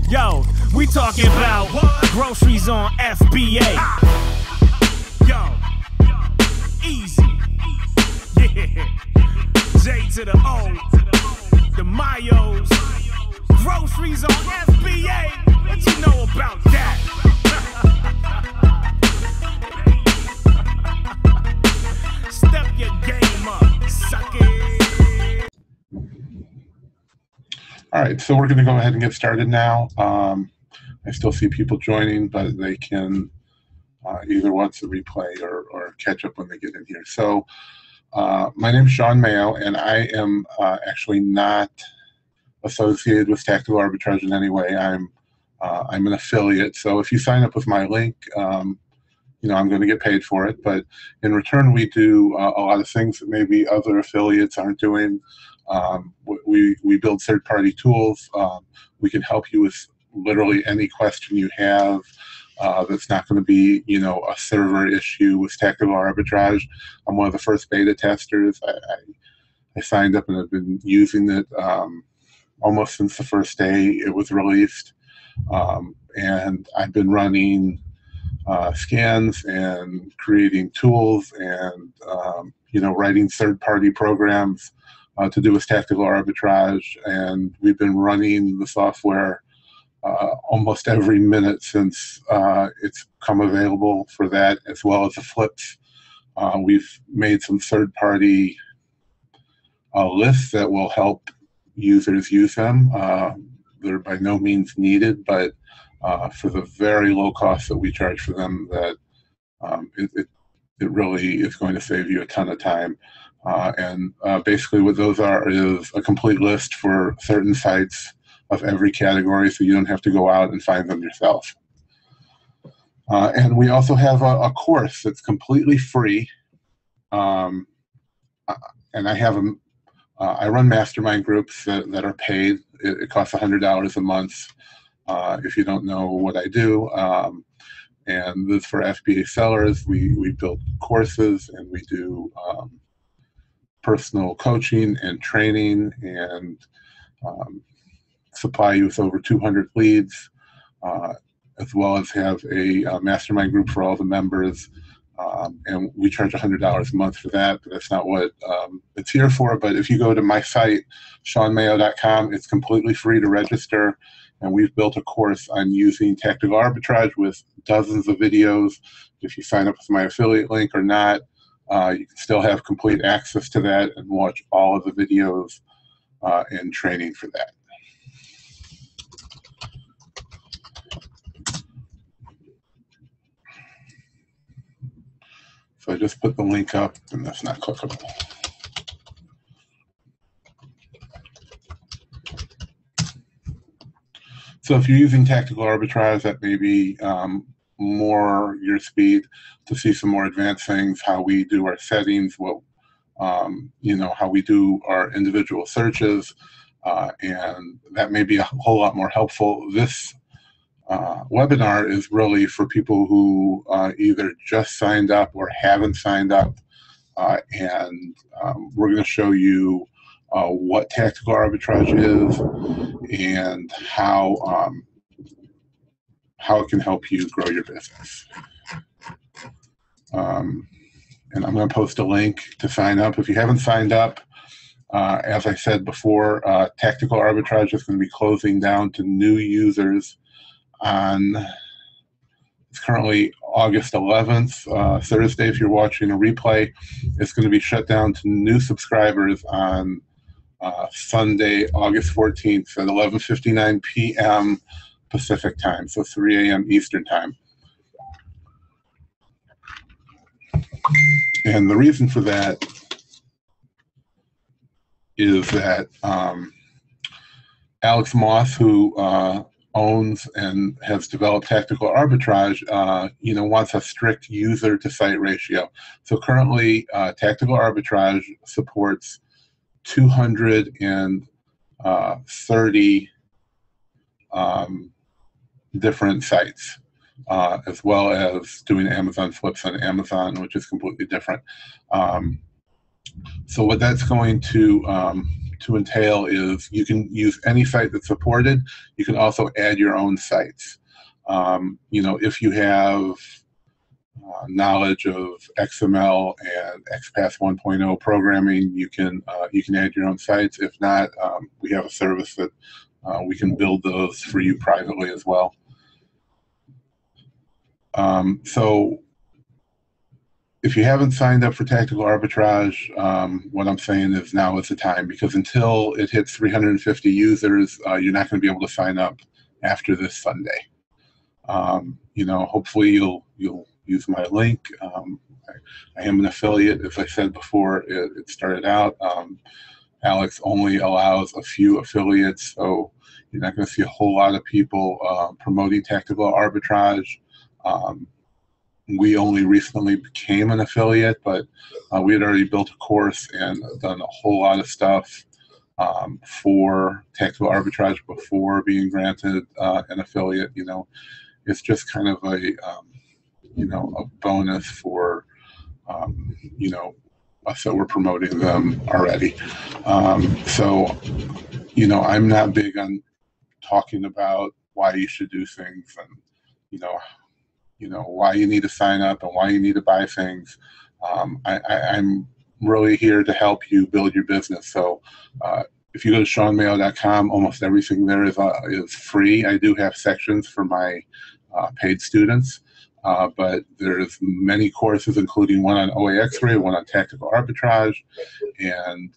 Yo, we talking about groceries on FBA. Yo, easy. Yeah. J to the O, the Mayos. Groceries on FBA. What you know about that? Step your game up, suck it. All right, so we're going to go ahead and get started now. I still see people joining, but they can either watch the replay or catch up when they get in here. So my name is Shawn Mayo, and I am actually not associated with Tactical Arbitrage in any way. I'm an affiliate, so if you sign up with my link, you know, I'm going to get paid for it, but in return we do a lot of things that maybe other affiliates aren't doing. We build third-party tools. We can help you with literally any question you have that's not going to be, you know, a server issue with Tactical Arbitrage. I'm one of the first beta testers. I signed up and have been using it almost since the first day it was released, and I've been running scans and creating tools and you know, writing third-party programs to do with Tactical Arbitrage, and we've been running the software almost every minute since it's come available for that, as well as the flips. We've made some third-party lists that will help users use them. They're by no means needed, but for the very low cost that we charge for them, that it really is going to save you a ton of time. And basically what those are is a complete list for certain sites of every category, so you don't have to go out and find them yourself. And we also have a course that's completely free. And I have I run mastermind groups that are paid. It costs $100 a month. If you don't know what I do, and this is for FBA sellers. We build courses, and we do personal coaching and training, and supply you with over 200 leads, as well as have a mastermind group for all the members. And we charge $100 a month for that, but that's not what it's here for. But if you go to my site, ShawnMayo.com, it's completely free to register. And we've built a course on using Tactical Arbitrage with dozens of videos. If you sign up with my affiliate link or not, you can still have complete access to that and watch all of the videos and training for that. So I just put the link up, and that's not clickable. So if you're using Tactical Arbitrage, that may be more your speed to see some more advanced things, how we do our settings, what you know, how we do our individual searches, and that may be a whole lot more helpful. This webinar is really for people who either just signed up or haven't signed up, and we're going to show you what Tactical Arbitrage is and how it can help you grow your business. And I'm going to post a link to sign up. If you haven't signed up, as I said before, Tactical Arbitrage is going to be closing down to new users on, it's currently August 11th, Thursday. If you're watching a replay, it's going to be shut down to new subscribers on Sunday, August 14th at 11:59 p.m. Pacific time, so 3 a.m. Eastern time. And the reason for that is that Alex Moss, who owns and has developed Tactical Arbitrage, you know, wants a strict user-to-site ratio. So currently, Tactical Arbitrage supports 230 different sites, as well as doing Amazon flips on Amazon, which is completely different. So what that's going to to entail is you can use any site that's supported. You can also add your own sites. You know, if you have knowledge of XML and XPath 1.0 programming, you can add your own sites. If not, we have a service that we can build those for you privately as well. So if you haven't signed up for Tactical Arbitrage, what I'm saying is now is the time, because until it hits 350 users, you're not going to be able to sign up after this Sunday. You know, hopefully you'll use my link. I am an affiliate, as I said before it started out. Alex only allows a few affiliates, so you're not going to see a whole lot of people promoting Tactical Arbitrage. We only recently became an affiliate, but we had already built a course and done a whole lot of stuff for Tactical Arbitrage before being granted an affiliate. You know, it's just kind of a you know, a bonus for you know, us that we're promoting them already. So, you know, I'm not big on talking about why you should do things and you know why you need to sign up and why you need to buy things. I'm really here to help you build your business. So if you go to ShawnMayo.com, almost everything there is free. I do have sections for my paid students, but there's many courses, including one on OA X-ray, one on Tactical Arbitrage, and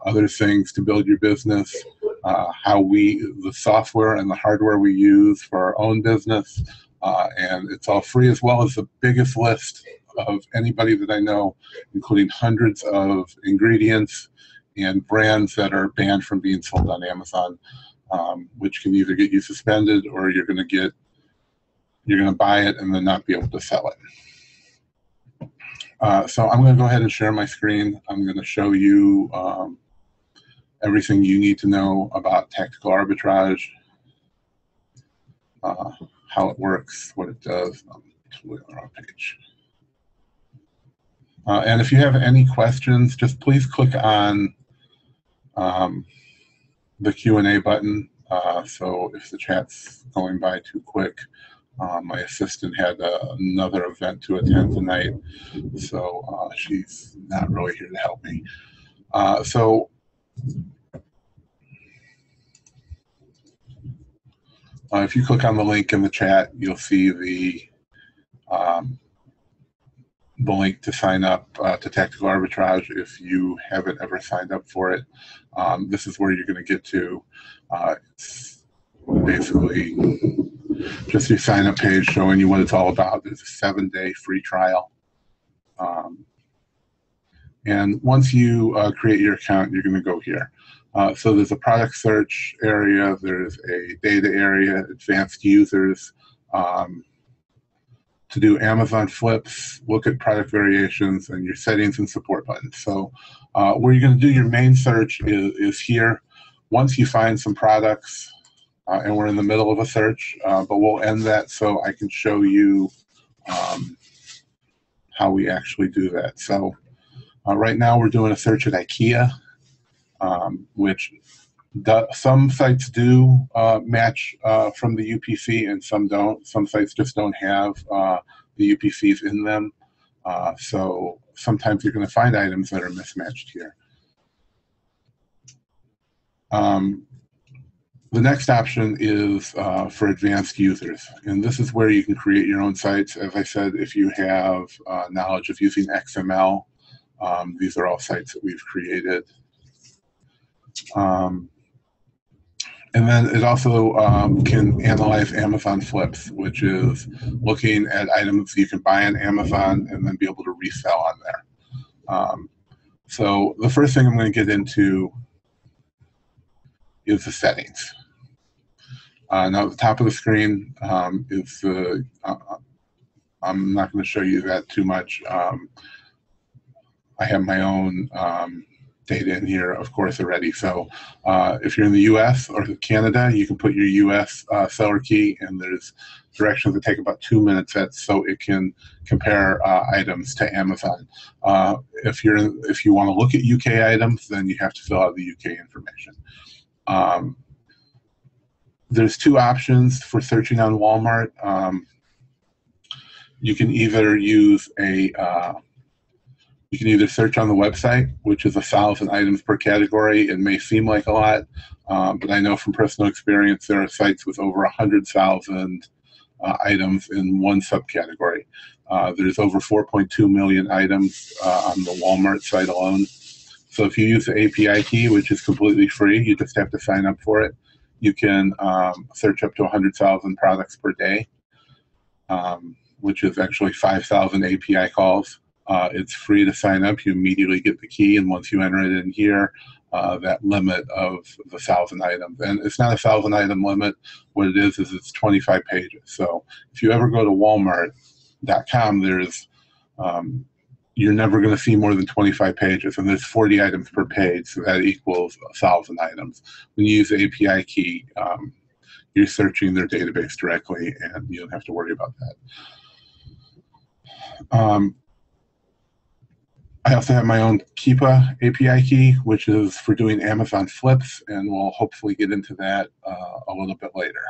other things to build your business, the software and the hardware we use for our own business, and it's all free, as well as the biggest list of anybody that I know, including hundreds of ingredients and brands that are banned from being sold on Amazon, which can either get you suspended or you're going to buy it and then not be able to sell it. So I'm going to go ahead and share my screen. I'm going to show you everything you need to know about Tactical Arbitrage, how it works, what it does. I'm totally on the wrong page. And if you have any questions, just please click on the Q&A button. So if the chat's going by too quick, my assistant had another event to attend tonight, so she's not really here to help me. So if you click on the link in the chat, you'll see the link to sign up to Tactical Arbitrage if you haven't ever signed up for it. This is where you're going to get to. It's basically just your sign-up page showing you what it's all about. There's a 7-day free trial. And once you create your account, you're going to go here. So there's a product search area, there's a data area, advanced users, to do Amazon flips, look at product variations, and your settings and support buttons. So where you're going to do your main search is here. Once you find some products, and we're in the middle of a search, but we'll end that so I can show you how we actually do that. So right now we're doing a search at IKEA, which some sites do match from the UPC and some don't. Some sites just don't have the UPCs in them. So sometimes you're going to find items that are mismatched here. The next option is for advanced users, and this is where you can create your own sites. As I said, if you have knowledge of using XML, these are all sites that we've created. And then it also can analyze Amazon flips, which is looking at items you can buy on Amazon and then be able to resell on there. So the first thing I'm going to get into is the settings. Now at the top of the screen is the, I'm not going to show you that too much. I have my own data in here, of course, already. So if you're in the US or Canada, you can put your US seller key, and there's directions that take about 2 minutes so it can compare items to Amazon. If you want to look at UK items, then you have to fill out the UK information. There's two options for searching on Walmart. You can either use you can either search on the website, which is 1,000 items per category. It may seem like a lot, but I know from personal experience there are sites with over 100,000 items in one subcategory. There's over 4.2 million items on the Walmart site alone. So if you use the API key, which is completely free, you just have to sign up for it. You can search up to 100,000 products per day, which is actually 5,000 API calls. It's free to sign up. You immediately get the key, and once you enter it in here, that limit of the 1,000 items. And it's not a 1,000 item limit. What it is it's 25 pages. So if you ever go to Walmart.com, there's you're never going to see more than 25 pages, and there's 40 items per page, so that equals 1,000 items. When you use the API key, you're searching their database directly, and you don't have to worry about that. I also have my own Keepa API key, which is for doing Amazon flips, and we'll hopefully get into that a little bit later.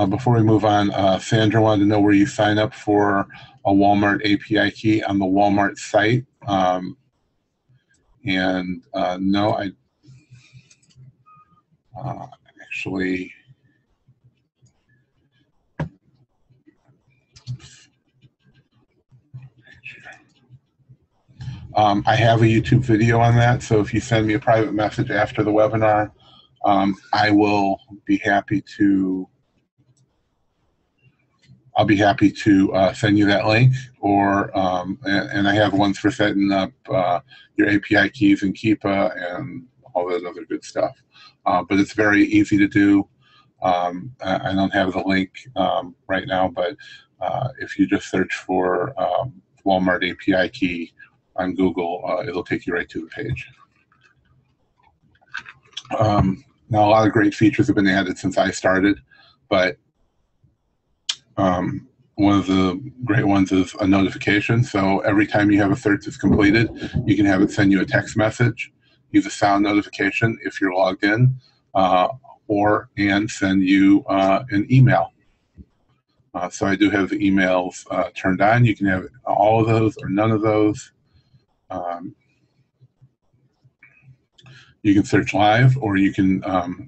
Before we move on, Sandra wanted to know where you sign up for a Walmart API key on the Walmart site. No, I actually... I have a YouTube video on that, so if you send me a private message after the webinar, I will be happy to. I'll be happy to send you that link, or and I have ones for setting up your API keys in Keepa and all that other good stuff. But it's very easy to do. I don't have the link right now, but if you just search for Walmart API key on Google, it'll take you right to the page. Now, a lot of great features have been added since I started, but one of the great ones is a notification. So every time you have a search that's completed, you can have it send you a text message, use a sound notification if you're logged in, and send you an email. So I do have the emails turned on. You can have all of those or none of those. You can search live, or you can,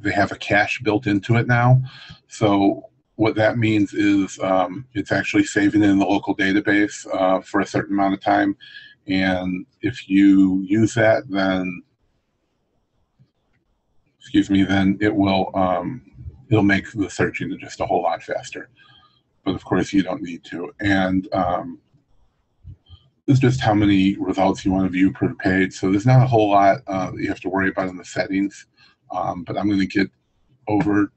they have a cache built into it now. So what that means is it's actually saving it in the local database for a certain amount of time. And if you use that, then, then it will, it'll make the searching just a whole lot faster. But of course you don't need to. And this is just how many results you want to view per page. So there's not a whole lot that you have to worry about in the settings. But I'm going to get over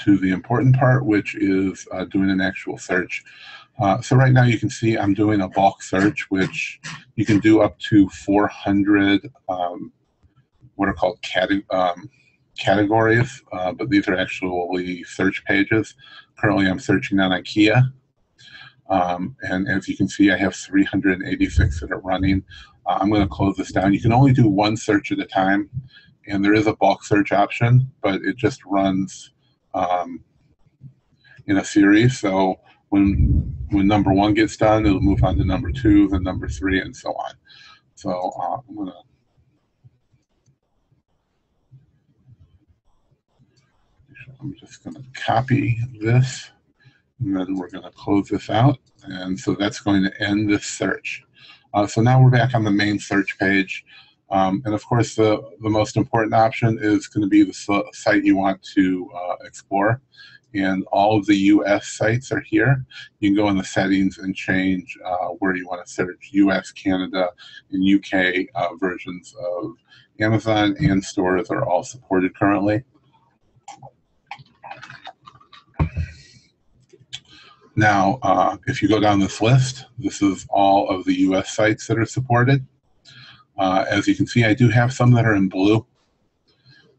to the important part, which is doing an actual search. So right now you can see I'm doing a bulk search, which you can do up to 400 what are called categories, but these are actually search pages. Currently I'm searching on IKEA. And as you can see, I have 386 that are running. I'm going to close this down. You can only do one search at a time, and there is a bulk search option, but it just runs in a series. So when number one gets done, it'll move on to number two, then number three, and so on. So I'm just going to copy this, and then we're going to close this out. And so that's going to end this search. So now we're back on the main search page. And of course, the most important option is going to be the site you want to explore. And all of the US sites are here. You can go in the settings and change where you want to search. US, Canada, and UK versions of Amazon and stores are all supported currently. Now, if you go down this list, this is all of the US sites that are supported. As you can see, I do have some that are in blue.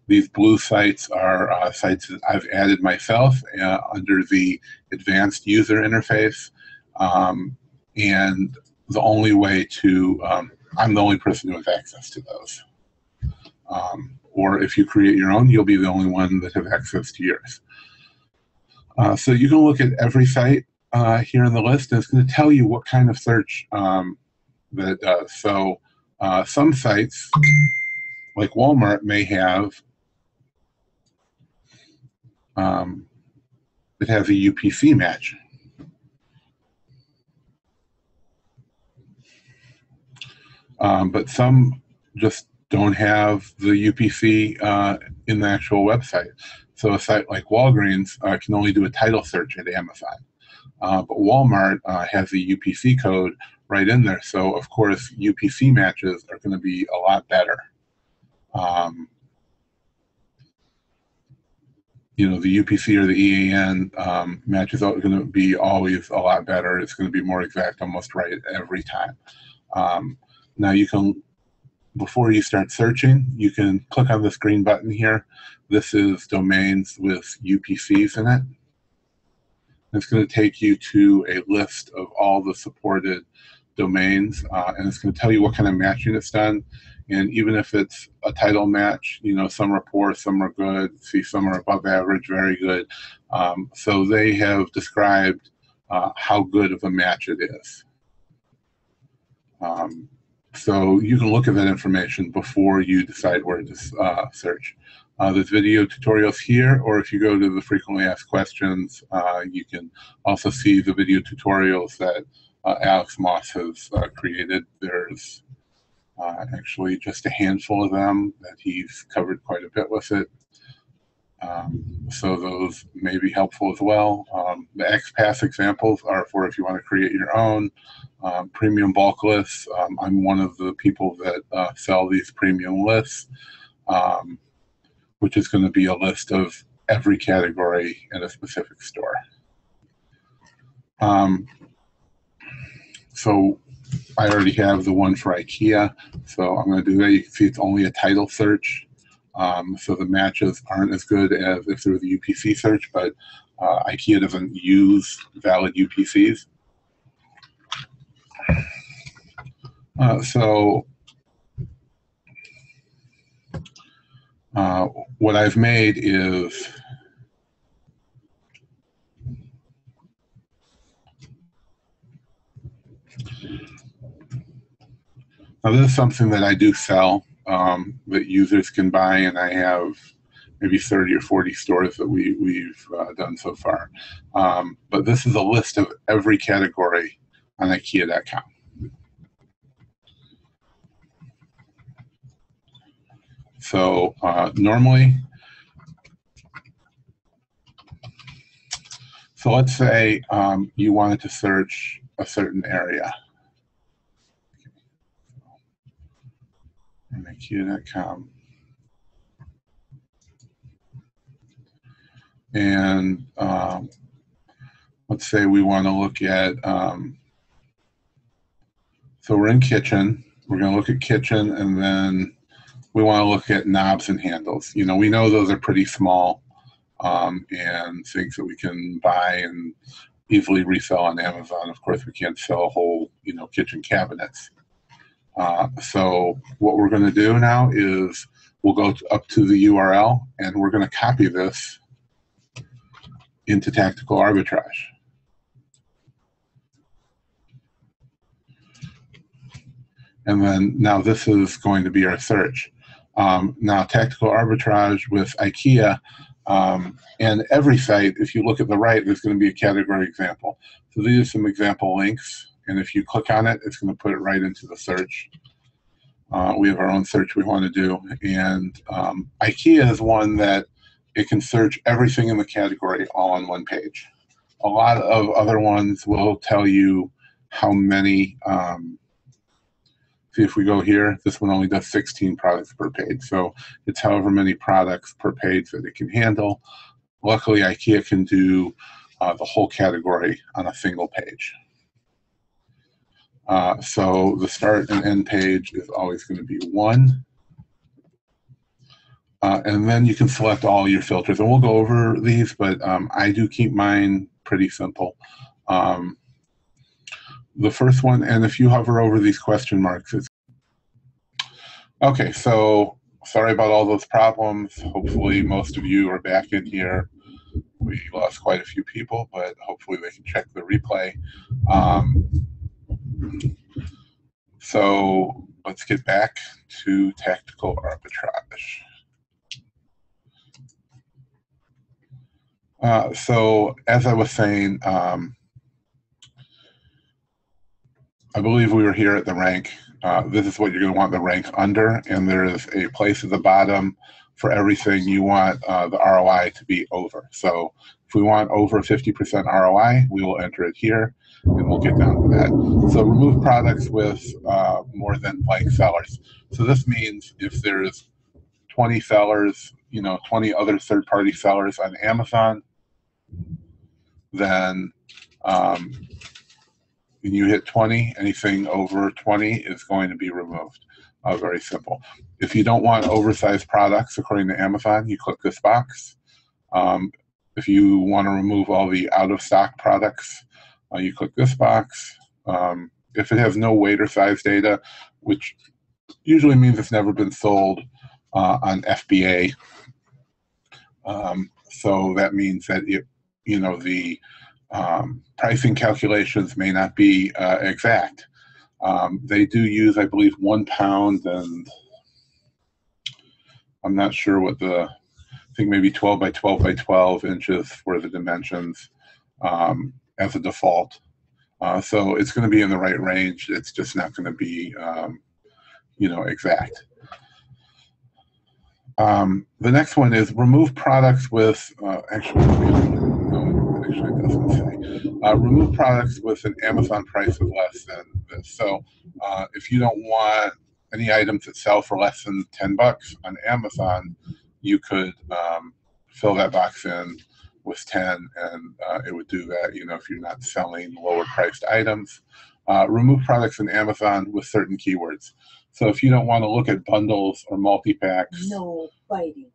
These blue sites are sites that I've added myself under the advanced user interface. And the only way to, I'm the only person who has access to those. Or if you create your own, you'll be the only one that has access to yours. So you can look at every site here in the list, and it's going to tell you what kind of search that it does. So some sites, like Walmart, may have, it has a UPC match. But some just don't have the UPC in the actual website. So a site like Walgreens can only do a title search at Amazon. But Walmart has the UPC code right in there. So, of course, UPC matches are going to be a lot better. You know, the UPC or the EAN matches are going to be always a lot better. It's going to be more exact, almost right every time. Now you can, before you start searching, you can click on this green button here. This is domains with UPCs in it. It's going to take you to a list of all the supported domains, and it's going to tell you what kind of matching it's done. And even if it's a title match, you know, some are poor, some are good. See, some are above average, very good. So they have described how good of a match it is. So you can look at that information before you decide where to search. There's video tutorials here, or if you go to the frequently asked questions, you can also see the video tutorials that Alex Moss has created. There's actually just a handful of them that he's covered quite a bit with it. So those may be helpful as well. The XPath examples are for if you want to create your own. Premium bulk lists. I'm one of the people that sell these premium lists, which is going to be a list of every category in a specific store. So I already have the one for IKEA, so I'm going to do that. You can see it's only a title search, so the matches aren't as good as if there was a UPC search, but IKEA doesn't use valid UPCs. So what I've made is now this is something that I do sell that users can buy, and I have maybe 30 or 40 stores that we've done so far. But this is a list of every category on IKEA.com. So normally, so let's say you wanted to search a certain area. On IKEA.com. And let's say we want to look at, so we're in kitchen. We're going to look at kitchen, and then we want to look at knobs and handles. You know, we know those are pretty small and things that we can buy and easily resell on Amazon. Of course, we can't sell a whole, you know, kitchen cabinets. So what we're going to do now is we'll go up to the URL, and we're going to copy this into Tactical Arbitrage. And then now this is going to be our search. Now Tactical Arbitrage with IKEA, and every site, if you look at the right, there's going to be a category example. So these are some example links. And if you click on it, it's going to put it right into the search. We have our own search we want to do. And IKEA is one that it can search everything in the category all on one page. A lot of other ones will tell you how many. See, if we go here, this one only does 16 products per page. So it's however many products per page that it can handle. Luckily, IKEA can do the whole category on a single page. So the start and end page is always going to be 1. And then you can select all your filters. And we'll go over these, but I do keep mine pretty simple. The first one, and if you hover over these question marks, it's okay. So sorry about all those problems. Hopefully most of you are back in here. We lost quite a few people, but hopefully they can check the replay. So let's get back to Tactical Arbitrage. So as I was saying, I believe we were here at the rank. This is what you're going to want the rank under, and there is a place at the bottom for everything you want the ROI to be over. So if we want over 50% ROI, we will enter it here, and we'll get down to that. So remove products with more than like sellers. So this means if there's 20 sellers, 20 other third-party sellers on Amazon, then when you hit 20, anything over 20 is going to be removed. Very simple. If you don't want oversized products, according to Amazon, you click this box. If you want to remove all the out-of-stock products, you click this box. If it has no weight or size data, which usually means it's never been sold on FBA, so that means that the pricing calculations may not be exact. They do use, I believe, 1 pound, and I'm not sure what I think maybe 12 by 12 by 12 inches for the dimensions as a default. So it's going to be in the right range. It's just not going to be, exact. The next one is remove products with, actually it doesn't say. Remove products with an Amazon price of less than this. So if you don't want any items that sell for less than $10 on Amazon, you could fill that box in with 10, and it would do that, if you're not selling lower priced items. Remove products in Amazon with certain keywords. So if you don't want to look at bundles or multi-packs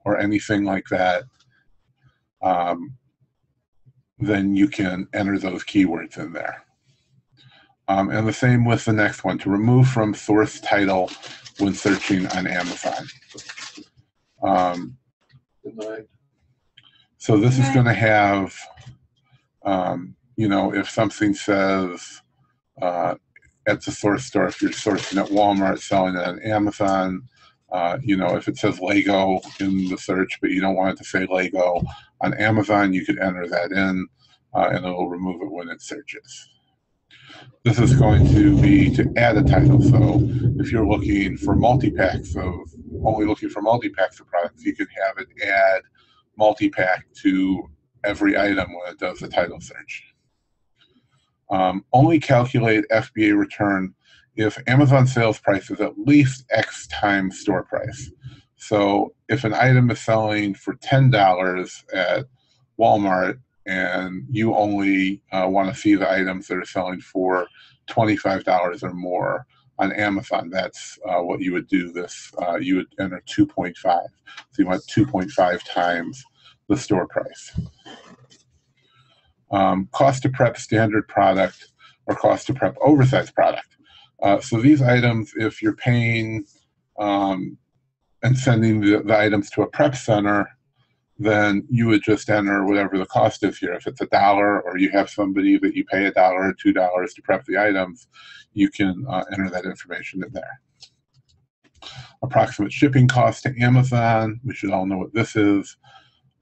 or anything like that, then you can enter those keywords in there. And the same with the next one, to remove from source title when searching on Amazon. So this is going to have, if something says at the source store, if you're sourcing at Walmart, selling it on Amazon, if it says Lego in the search, but you don't want it to say Lego on Amazon, you could enter that in, and it'll remove it when it searches. This is going to be to add a title. So if you're looking for multi-packs only looking for multi-packs of products, you could have it add multi-pack to every item when it does the title search. Only calculate FBA return if Amazon sales price is at least X times store price. So if an item is selling for $10 at Walmart and you only want to see the items that are selling for $25 or more on Amazon, that's what you would do this. You would enter 2.5. So you want 2.5 times the store price. Cost to prep standard product or cost to prep oversized product. So these items, if you're paying and sending the items to a prep center, then you would just enter whatever the cost is here. If it's $1 or you have somebody that you pay $1 or $2 to prep the items, you can enter that information in there. Approximate shipping cost to Amazon. We should all know what this is.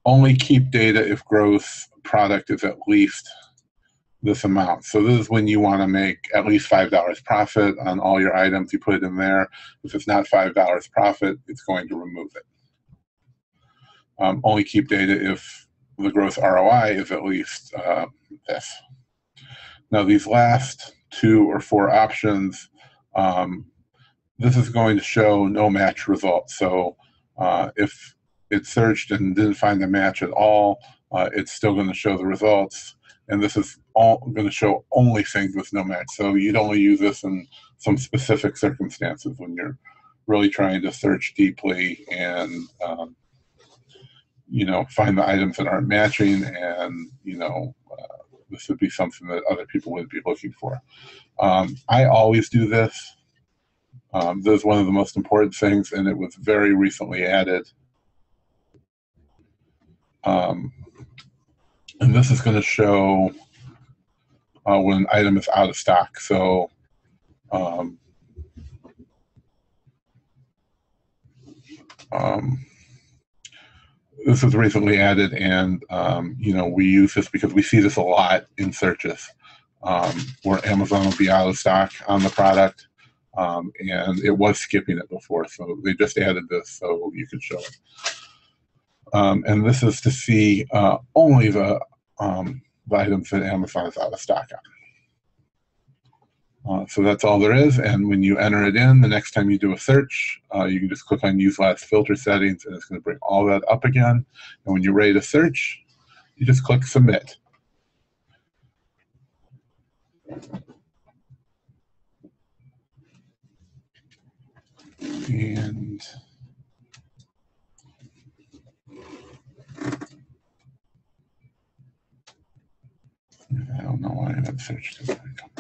Only keep data if gross product is at least this amount. So this is when you want to make at least $5 profit on all your items. You put it in there. If it's not $5 profit, it's going to remove it. Only keep data if the gross ROI is at least this. Now these last 2 or 4 options, this is going to show no match results. So if it searched and didn't find a match at all, it's still going to show the results. and this is all going to show only things with no match. So you'd only use this in some specific circumstances when you're really trying to search deeply and find the items that aren't matching, and this would be something that other people would be looking for. I always do this. This is one of the most important things, and it was very recently added. And this is going to show when an item is out of stock. So this was recently added, and we use this because we see this a lot in searches where Amazon will be out of stock on the product, and it was skipping it before, so they just added this so you could show it. And this is to see only the items that Amazon is out of stock on. So that's all there is, and when you enter it in, the next time you do a search, you can just click on Use Last Filter Settings, and it's going to bring all that up again. And when you're ready to search, you just click Submit. And I don't know why that search didn't come.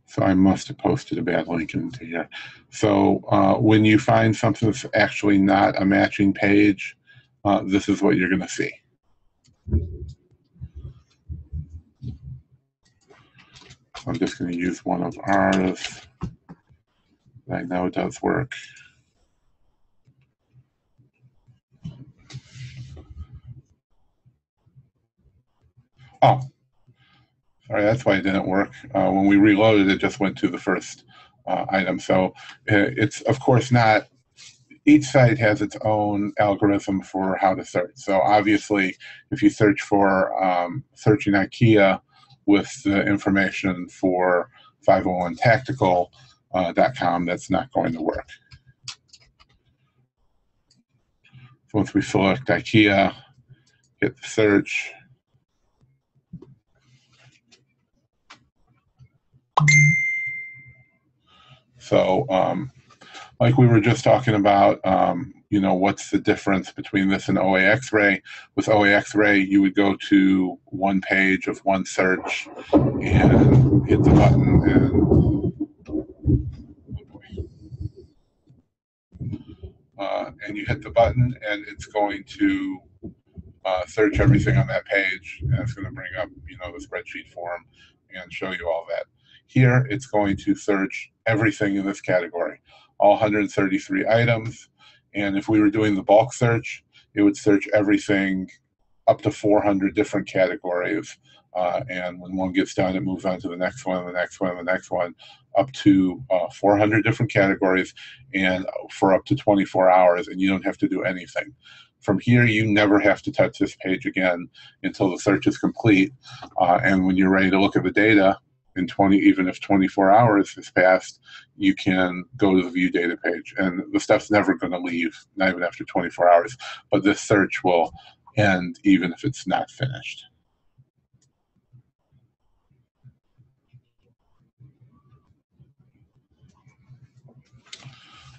So I must have posted a bad link into here. So when you find something that's actually not a matching page, this is what you're going to see. I'm just going to use one of ours that I know does work. Oh, sorry, that's why it didn't work. When we reloaded, it just went to the first item. So it's, of course, not, each site has its own algorithm for how to search. So obviously, if you search for searching IKEA with the information for 501tactical.com, that's not going to work. So once we select IKEA, hit the search, so like we were just talking about, what's the difference between this and OA X-ray? With OA X-ray, you would go to one page of one search and hit the button, and you hit the button, and it's going to search everything on that page, and it's going to bring up, the spreadsheet form and show you all that. Here, it's going to search everything in this category, all 133 items. And if we were doing the bulk search, it would search everything up to 400 different categories. And when one gets done, it moves on to the next one, the next one, the next one, up to 400 different categories, and for up to 24 hours, and you don't have to do anything. From here, you never have to touch this page again until the search is complete. And when you're ready to look at the data, even if 24 hours has passed, you can go to the view data page, and the stuff's never going to leave, not even after 24 hours. But this search will end even if it's not finished.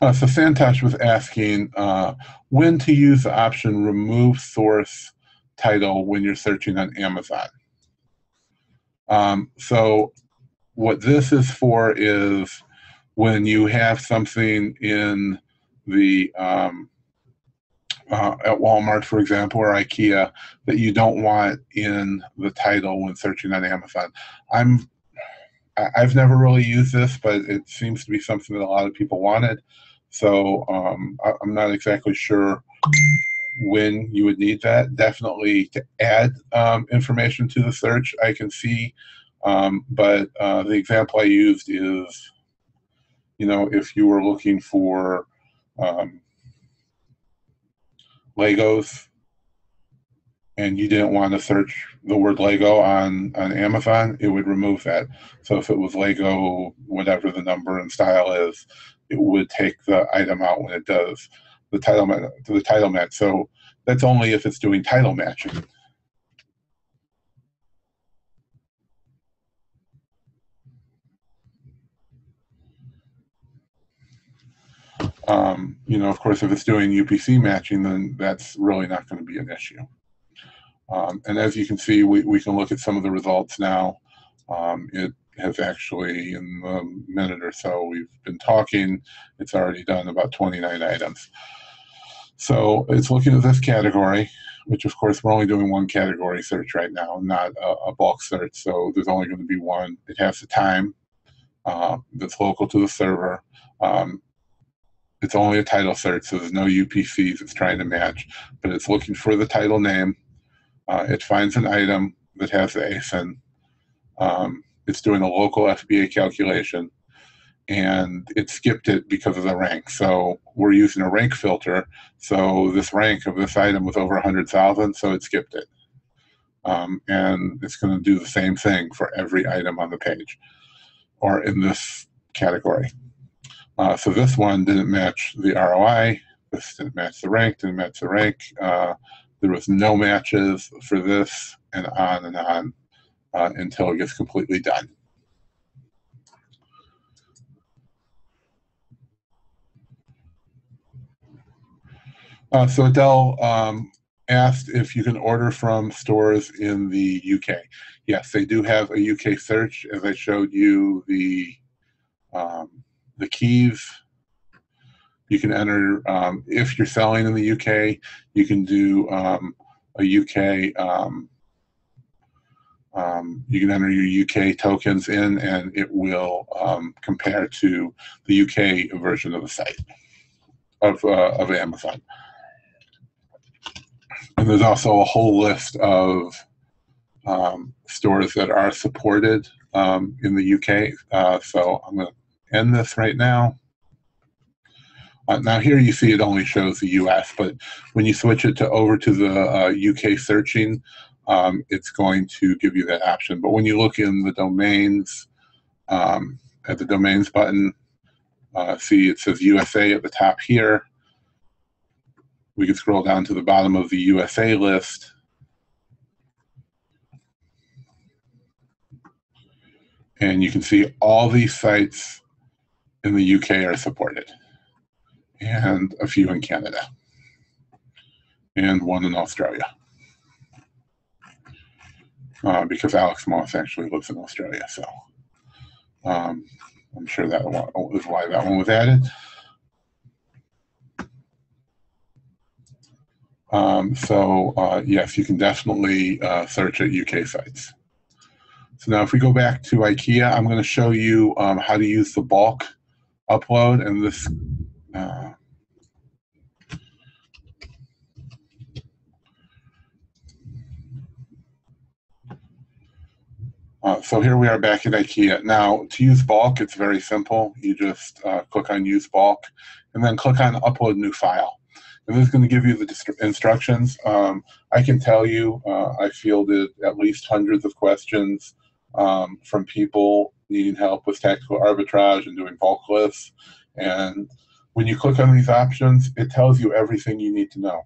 So Santosh was asking when to use the option remove source title when you're searching on Amazon. So what this is for is when you have something in the at Walmart, for example, or IKEA, that you don't want in the title when searching on Amazon. I've never really used this, but it seems to be something that a lot of people wanted. So I'm not exactly sure when you would need that. Definitely to add information to the search, I can see. But the example I used is, if you were looking for Legos, and you didn't want to search the word Lego on Amazon, it would remove that. So if it was Lego, whatever the number and style is, it would take the item out when it does the title match. So that's only if it's doing title matching. You know, of course, if it's doing UPC matching, then that's really not going to be an issue. And as you can see, we can look at some of the results now. It has actually, in a minute or so we've been talking, it's already done about 29 items. So it's looking at this category, which of course we're only doing one category search right now, not a bulk search. So there's only going to be one. It has the time that's local to the server. It's only a title search, so there's no UPCs it's trying to match, but it's looking for the title name. It finds an item that has the ASIN. It's doing a local FBA calculation, and it skipped it because of the rank. So we're using a rank filter. So this rank of this item was over 100,000, so it skipped it. And it's going to do the same thing for every item on the page or in this category. So this one didn't match the ROI. This didn't match the rank, didn't match the rank. There was no matches for this, and on until it gets completely done. So Adele asked if you can order from stores in the UK. Yes, they do have a UK search, as I showed you the keys. You can enter, if you're selling in the UK, you can do a UK, you can enter your UK tokens in, and it will compare to the UK version of the site of Amazon. And there's also a whole list of stores that are supported in the UK. So I'm going to end this right now. Now here you see it only shows the US, but when you switch it over to the UK searching, it's going to give you that option. But when you look in the domains, at the domains button, see it says USA at the top here. We can scroll down to the bottom of the USA list. And you can see all these sites in the UK are supported, and a few in Canada, and one in Australia. Because Alex Moss actually lives in Australia, so I'm sure that is why that one was added. Yes, you can definitely search at UK sites. So now if we go back to IKEA, I'm going to show you how to use the bulk upload, and this so here we are back at IKEA. Now, to use bulk, it's very simple. You just click on Use Bulk, and then click on Upload New File. And this is going to give you the instructions. I can tell you, I fielded at least hundreds of questions from people needing help with tactical arbitrage and doing bulk lists. And when you click on these options, it tells you everything you need to know.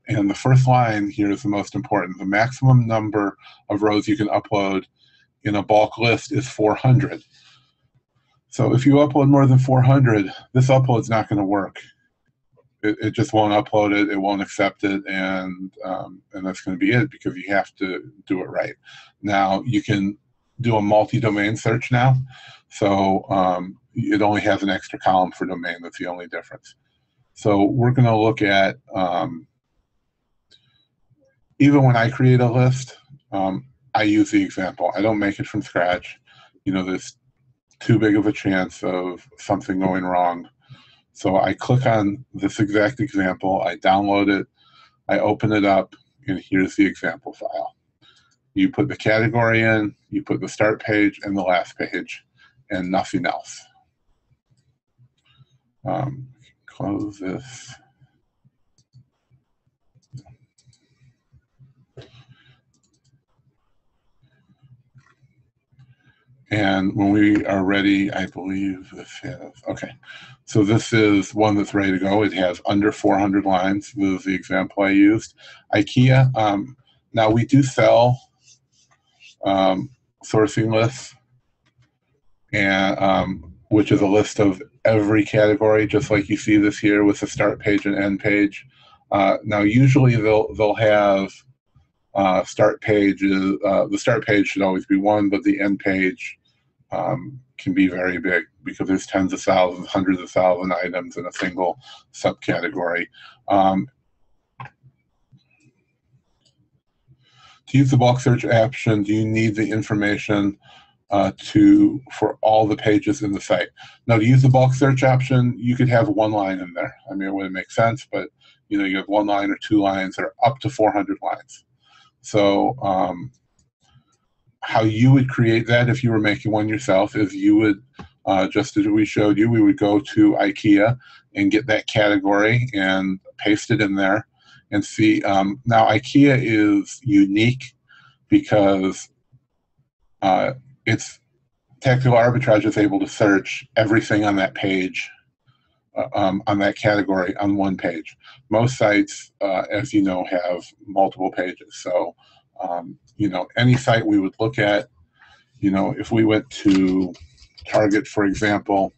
And the first line here is the most important. The maximum number of rows you can upload in a bulk list is 400. So if you upload more than 400, this upload's not going to work. It just won't upload it. It won't accept it, and that's going to be it, because you have to do it right. Now you can do a multi-domain search now, so it only has an extra column for domain. That's the only difference. So we're going to look at even when I create a list, I use the example. I don't make it from scratch. You know, there's too big of a chance of something going wrong. So I click on this exact example, I download it, I open it up, and here's the example file. You put the category in, you put the start page and the last page, and nothing else. Close this. And when we are ready, I believe this has, okay. So this is one that's ready to go. It has under 400 lines. This is the example I used. IKEA, now we do sell sourcing lists, and which is a list of every category, just like you see this here with the start page and end page. Now usually they'll have start pages. The start page should always be one, but the end page can be very big because there's tens of thousands, hundreds of thousand items in a single subcategory. To use the bulk search option, do you need the information for all the pages in the site? Now, to use the bulk search option, you could have one line in there. I mean, it wouldn't make sense, but you know, you have one line or two lines that are up to 400 lines. So how you would create that if you were making one yourself is you would, just as we showed you, we would go to IKEA and get that category and paste it in there and see. Now, IKEA is unique because it's Tactical Arbitrage is able to search everything on that page, on that category on one page. Most sites, as you know, have multiple pages. So, you know, any site we would look at, you know, if we went to Target, for example,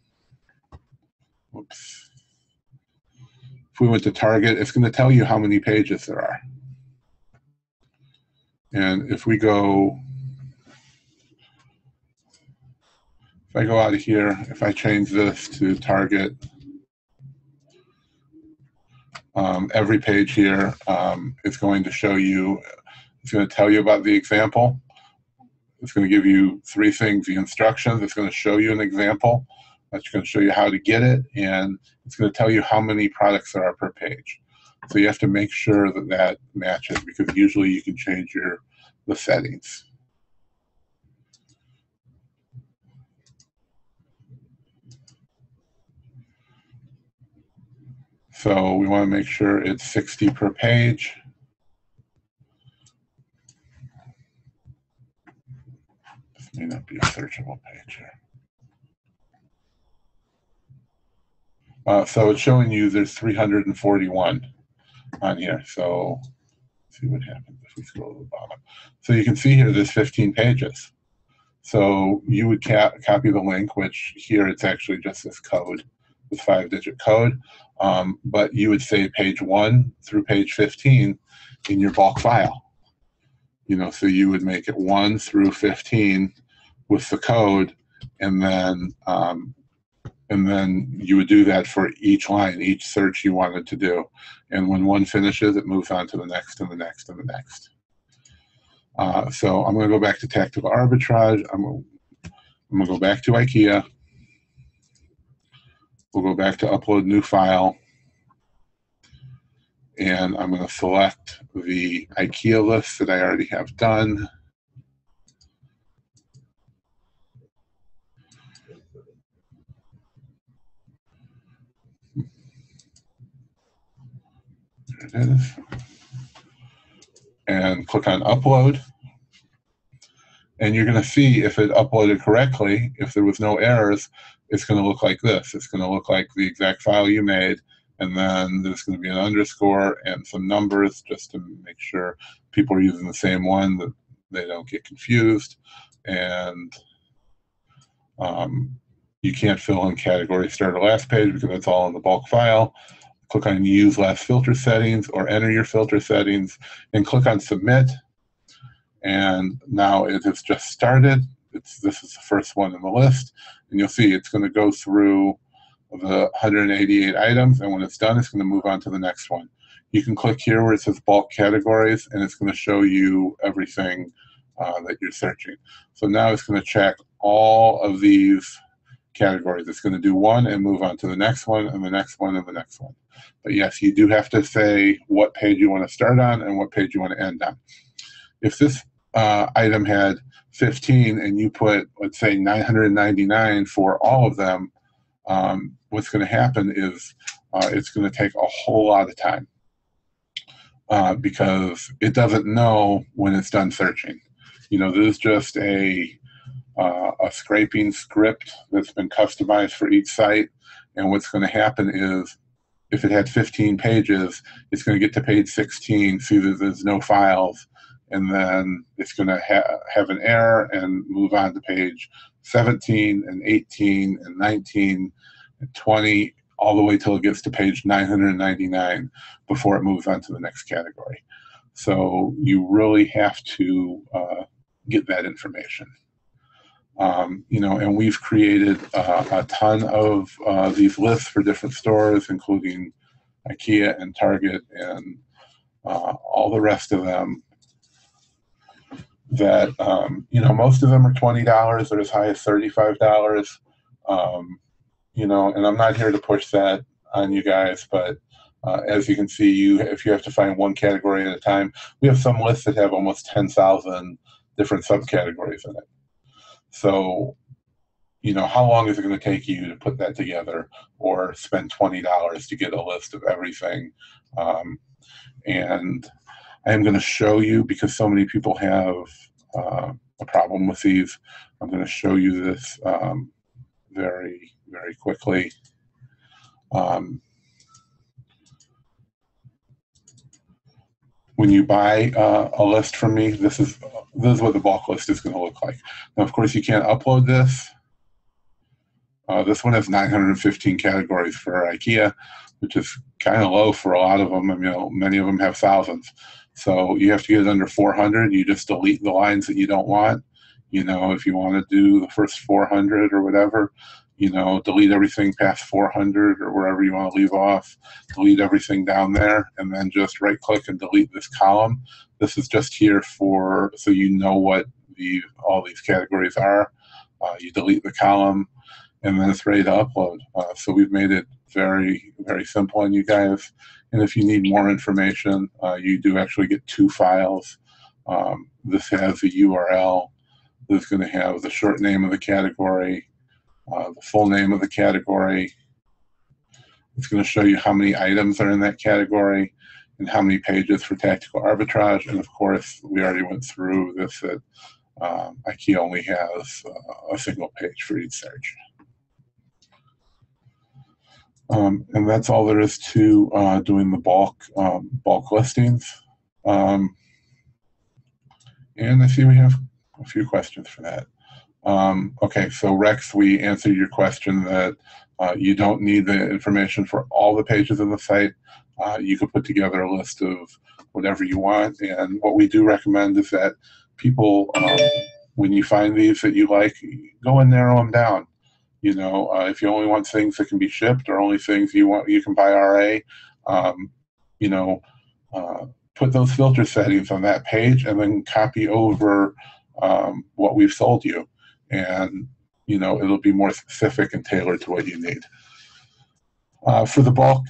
whoops. If we went to Target, it's going to tell you how many pages there are. And if we go, if I go out of here, if I change this to Target, every page here is going to show you, it's going to tell you about the example. It's going to give you three things: the instructions, it's going to show you an example, it's going to show you how to get it, and it's going to tell you how many products there are per page. So you have to make sure that that matches, because usually you can change the settings. So we want to make sure it's 60 per page. This may not be a searchable page here. So it's showing you there's 341 on here. So let's see what happens if we scroll to the bottom. So you can see here there's 15 pages. So you would copy the link, which here it's actually just this code, this 5-digit code. But you would say page 1 through page 15 in your bulk file. You know, so you would make it 1 through 15 with the code, and then you would do that for each line, each search you wanted to do. And when one finishes, it moves on to the next and the next and the next. So I'm going to go back to Tactical Arbitrage. I'm going to go back to IKEA. We'll go back to upload new file. And I'm going to select the IKEA list that I already have done. There it is. And click on upload. And you're going to see if it uploaded correctly. If there was no errors, it's going to look like this. It's going to look like the exact file you made. And then there's going to be an underscore and some numbers just to make sure people are using the same one, that they don't get confused. And you can't fill in category start or last page because that's all in the bulk file. Click on use last filter settings or enter your filter settings and click on submit. And now it has just started. This is the first one in the list. And you'll see it's going to go through the 188 items, and when it's done, it's going to move on to the next one. You can click here where it says bulk categories, and it's going to show you everything that you're searching. So now it's going to check all of these categories. It's going to do one and move on to the next one and the next one and the next one. But yes, you do have to say what page you want to start on and what page you want to end on. If this item had 15 and you put, let's say, 999 for all of them, what's going to happen is it's going to take a whole lot of time because it doesn't know when it's done searching. You know, this is just a a scraping script that's been customized for each site. And what's going to happen is, if it had 15 pages, it's going to get to page 16, see that there's no files, and then it's going to have an error and move on to page 17 and 18 and 19 and 20, all the way till it gets to page 999 before it moves on to the next category. So you really have to get that information. And we've created a ton of these lists for different stores, including IKEA and Target and all the rest of them, that, most of them are $20 or as high as $35. And I'm not here to push that on you guys, but as you can see, if you have to find one category at a time, we have some lists that have almost 10,000 different subcategories in it. So, how long is it going to take you to put that together, or spend $20 to get a list of everything? And I am going to show you, because so many people have a problem with these, I'm going to show you this very, very quickly. When you buy a list from me, this is what the bulk list is going to look like. Now, of course, you can't upload this. This one has 915 categories for IKEA, which is kind of low for a lot of them. Many of them have thousands. So you have to get it under 400. You just delete the lines that you don't want. If you want to do the first 400 or whatever, delete everything past 400 or wherever you want to leave off. Delete everything down there, and then just right-click and delete this column. This is just here so you know what all these categories are. You delete the column, and then it's ready to upload. So we've made it very, very simple on you guys. And if you need more information, you do actually get 2 files. This has a URL. This is going to have the short name of the category, the full name of the category. It's going to show you how many items are in that category and how many pages for Tactical Arbitrage. And of course, we already went through this, that IKEA only has a single page for each search. And that's all there is to doing the bulk listings. And I see we have a few questions for that. Okay, so Rex, we answered your question that you don't need the information for all the pages of the site. You could put together a list of whatever you want. And what we do recommend is that people, when you find these that you like, go and narrow them down. If you only want things that can be shipped, or only things you can buy RA, put those filter settings on that page and then copy over what we've sold you. And, it'll be more specific and tailored to what you need. For the bulk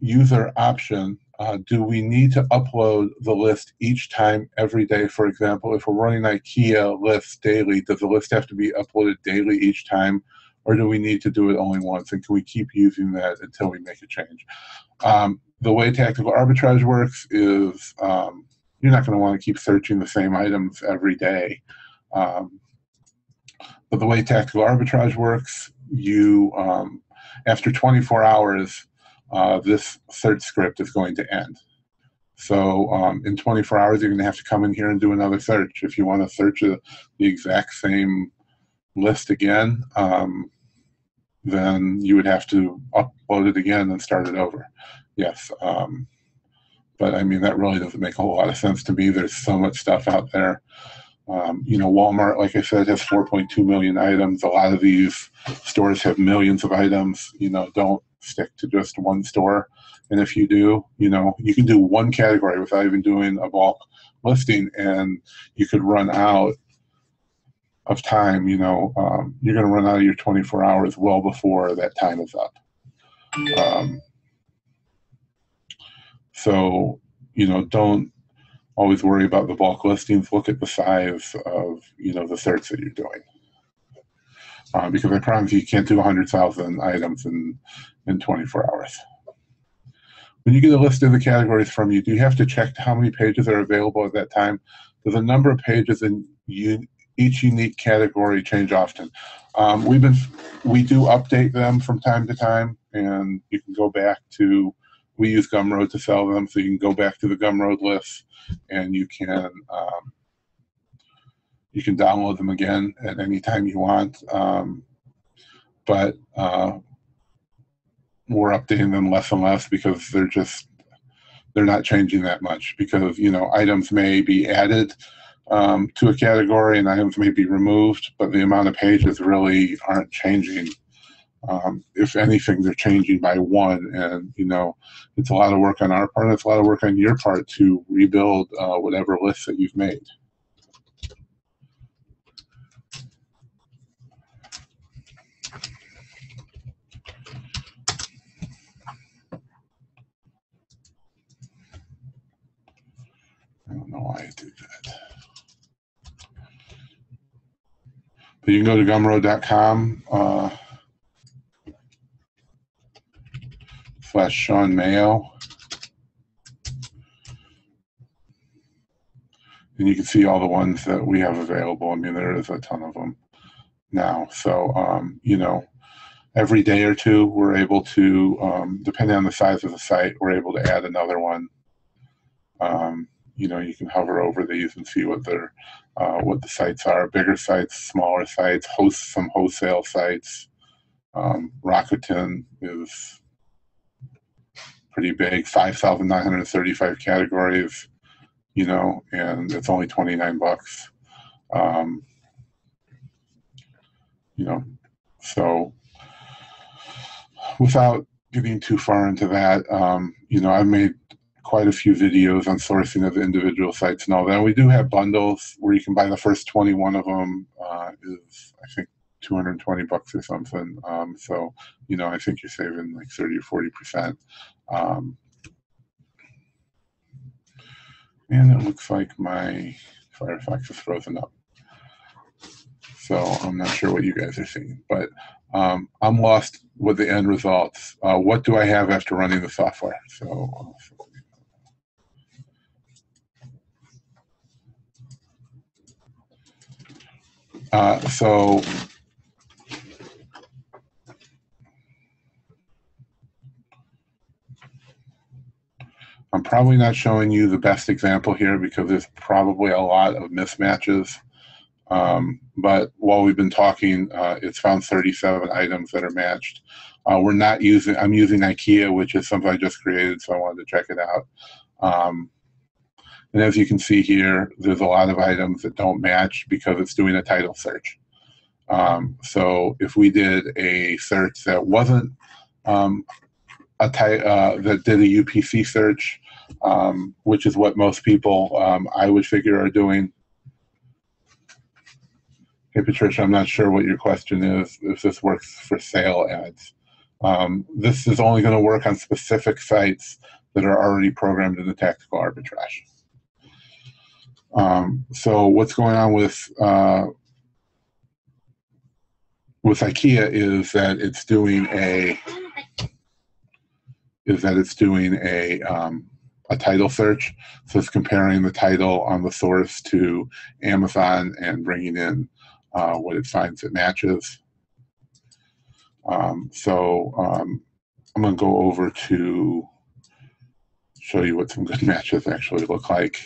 user option, do we need to upload the list each time, every day? For example, if we're running IKEA lists daily, does the list have to be uploaded daily each time? Or do we need to do it only once? And can we keep using that until we make a change? The way Tactical Arbitrage works is you're not going to want to keep searching the same items every day. But the way Tactical Arbitrage works, you after 24 hours, this search script is going to end. So in 24 hours, you're going to have to come in here and do another search. If you want to search the exact same list again, then you would have to upload it again and start it over. Yes, but I mean, that really doesn't make a whole lot of sense to me. There's so much stuff out there. Walmart, like I said, has 4.2 million items. A lot of these stores have millions of items. Don't stick to just one store. And if you do, you can do one category without even doing a bulk listing, and you could run out of time. You're going to run out of your 24 hours well before that time is up. So, don't always worry about the bulk listings. Look at the size of, the search that you're doing. Because I promise you can't do 100,000 items in 24 hours. When you get a list of the categories from you, do you have to check how many pages are available at that time? Does the number of pages in each unique category change often. We do update them from time to time, and you can go back to, we use Gumroad to sell them, so you can go back to the Gumroad list and you can download them again at any time you want. But we're updating them less and less because they're not changing that much, because, you know, items may be added to a category and items may be removed, but the amount of pages really aren't changing. If anything, they're changing by one, and, you know, it's a lot of work on our part, it's a lot of work on your part to rebuild whatever list that you've made. I don't know why I did that. But you can go to gumroad.com / Shawn Mayo, and you can see all the ones that we have available. I mean, there is a ton of them now. So, you know, every day or two, we're able to, depending on the size of the site, we're able to add another one. You know, you can hover over these and see what the sites are. Bigger sites, smaller sites, some wholesale sites. Rakuten is pretty big, 5,935 categories, you know, and it's only $29. You know, so without getting too far into that, you know, I've made quite a few videos on sourcing of individual sites and all that. We do have bundles where you can buy the first 21 of them. Is, I think, $220 or something. So, you know, I think you're saving like 30 or 40%. And it looks like my Firefox is frozen up. So I'm not sure what you guys are seeing, but I'm lost with the end results. What do I have after running the software? So I'm probably not showing you the best example here because there's probably a lot of mismatches. But while we've been talking, it's found 37 items that are matched. I'm using IKEA, which is something I just created, so I wanted to check it out. And as you can see here, there's a lot of items that don't match because it's doing a title search. So if we did a search that wasn't that did a UPC search, which is what most people, I would figure, are doing. Hey, Patricia, I'm not sure what your question is, if this works for sale ads. This is only going to work on specific sites that are already programmed in the Tactical Arbitrage. So what's going on with IKEA is that it's doing a title search. So it's comparing the title on the source to Amazon and bringing in what it finds that matches. I'm going to go over to show you what some good matches actually look like.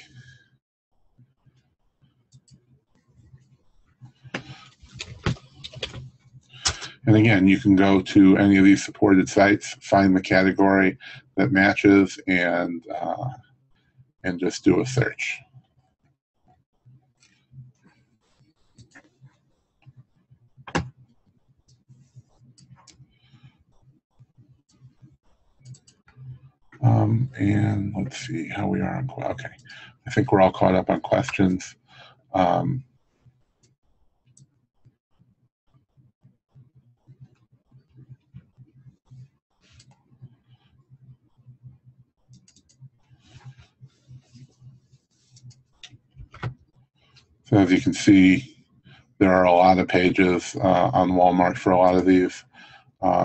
And again, you can go to any of these supported sites, find the category that matches, and just do a search. And let's see how we are on. Okay, I think we're all caught up on questions. So as you can see, there are a lot of pages on Walmart for a lot of these.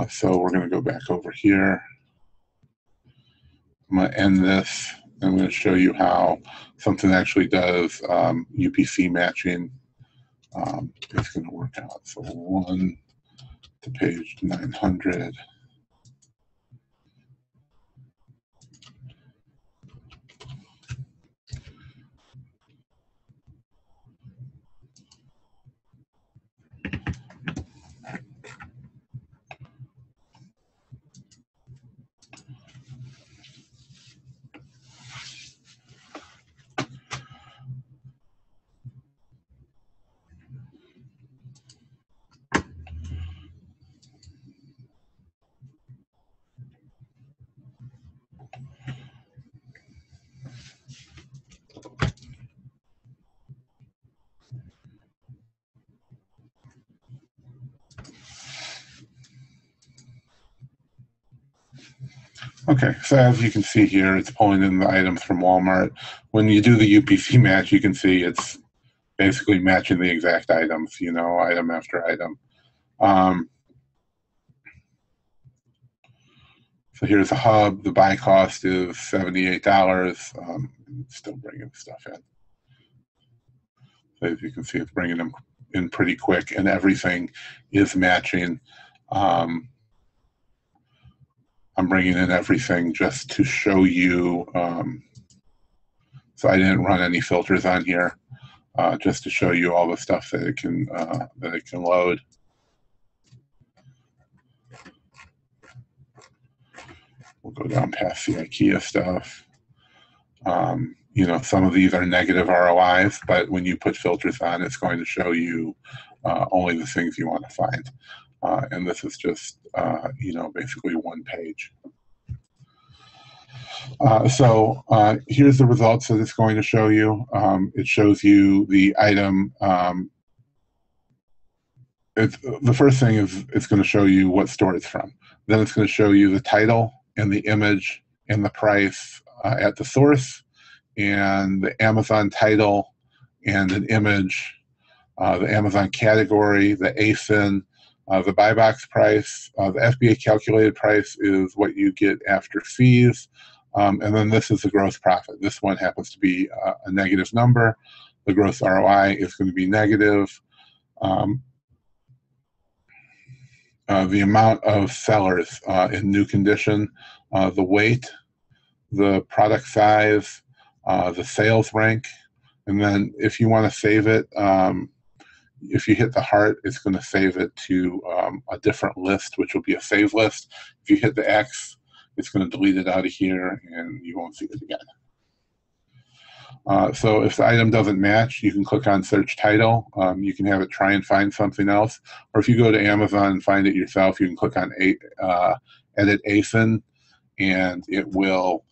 So we're going to go back over here. I'm going to end this. I'm going to show you how something actually does UPC matching. it's going to work out. So 1 to page 900. Okay, so as you can see here, it's pulling in the items from Walmart. When you do the UPC match, you can see it's basically matching the exact items, you know, item after item. So here's a hub. The buy cost is $78. Still bringing stuff in. So as you can see, it's bringing them in pretty quick, and everything is matching. I'm bringing in everything just to show you. So I didn't run any filters on here, just to show you all the stuff that it can load. We'll go down past the IKEA stuff. You know, some of these are negative ROIs, but when you put filters on, it's going to show you only the things you want to find. And this is just, you know, basically one page. So here's the results that it's going to show you. It shows you the item. The first thing is it's going to show you what store it's from. Then it's going to show you the title and the image and the price at the source, and the Amazon title and an image, the Amazon category, the ASIN, the buy box price. The FBA calculated price is what you get after fees. And then this is the gross profit. This one happens to be a negative number. The gross ROI is going to be negative. The amount of sellers in new condition, the weight, the product size, the sales rank, and then if you want to save it, if you hit the heart, it's going to save it to a different list, which will be a save list. If you hit the X, it's going to delete it out of here, and you won't see it again. So if the item doesn't match, you can click on Search Title. You can have it try and find something else. Or if you go to Amazon and find it yourself, you can click on Edit ASIN, and it will